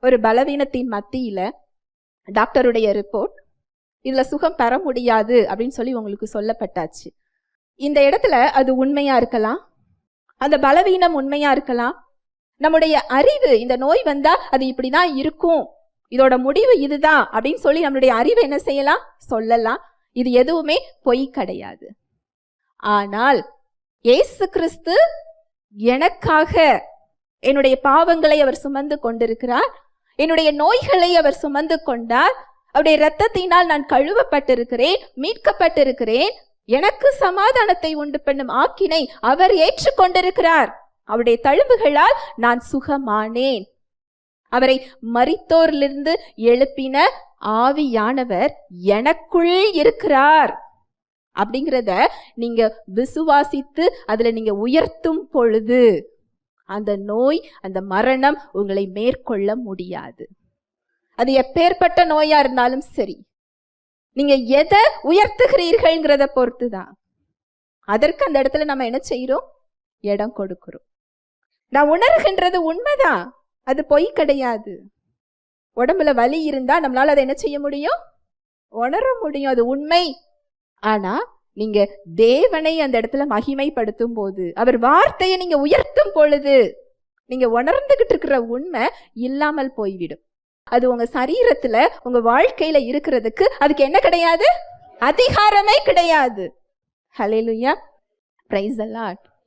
ஒரு பலவீனத்தின் மத்தியில டாக்டருடைய ரிப்போர்ட், இதுல சுகம் பெற முடியாது அப்படின்னு சொல்லி உங்களுக்கு சொல்லப்பட்டாச்சு. இந்த இடத்துல அது உண்மையா இருக்கலாம், அந்த பலவீனம் உண்மையா இருக்கலாம். நம்முடைய அறிவு இந்த நோய் வந்தா அது இப்படிதான் இருக்கும், இதோட முடிவு இதுதான் அப்படின்னு சொல்லி நம்மளுடைய அறிவு என்ன செய்யலாம், சொல்லலாம். இது எதுவுமே பொய் கிடையாது. ஆனால் இயேசு கிறிஸ்து எனக்காக என்னுடைய பாவங்களை அவர் சுமந்து கொண்டிருக்கிறார், என்னுடைய நோய்களை அவர் சுமந்து கொண்டார். அவருடைய இரத்தத்தினால் நான் கழுவப்பட்டிருக்கிறேன், மீட்கப்பட்டிருக்கிறேன். எனக்கு சமாதானத்தை உண்டு பண்ணும் ஆக்கினை அவர் ஏற்றுக்கொண்டிருக்கிறார். அவருடைய தழும்புகளால் நான் சுகமானேன். அவரை மரித்தோரிலிருந்து எழுப்பின ஆவியானவர் எனக்குள் இருக்கிறார் அப்படிங்கிறத நீங்க விசுவாசித்து அதுல நீங்க உயர்த்தும் பொழுது அந்த நோய், அந்த மரணம் உங்களை மேற்கொள்ள முடியாது. அது எப்பேற்பட்ட நோயா இருந்தாலும் சரி, நீங்க எதை உயர்த்துகிறீர்கள்ங்கிறத பொறுத்துதான். அதற்கு அந்த இடத்துல நம்ம என்ன செய்யறோம், இடம் கொடுக்கிறோம். நான் உணர்கின்றது உண்மைதான், அது பொய் கிடையாது. உடம்புல வலி இருந்தா நம்மளால அதை என்ன செய்ய முடியும், உணர முடியும், அது உண்மை. ஆனா நீங்க தேவனை அந்த இடத்துல மகிமைப்படுத்தும் போது, அவர் வார்த்தையை நீங்க உயர்த்தும் பொழுது, நீங்க உணர்ந்துகிட்டு இருக்கிற உண்மை இல்லாமல் போய்விடும். அது உங்க சரீரத்துல உங்க வாழ்க்கையில இருக்கிறதுக்கு அதுக்கு என்ன கிடையாது, அதிகாரமே கிடையாது. ஹல்லேலூயா, பிரைஸ் தி லார்ட்.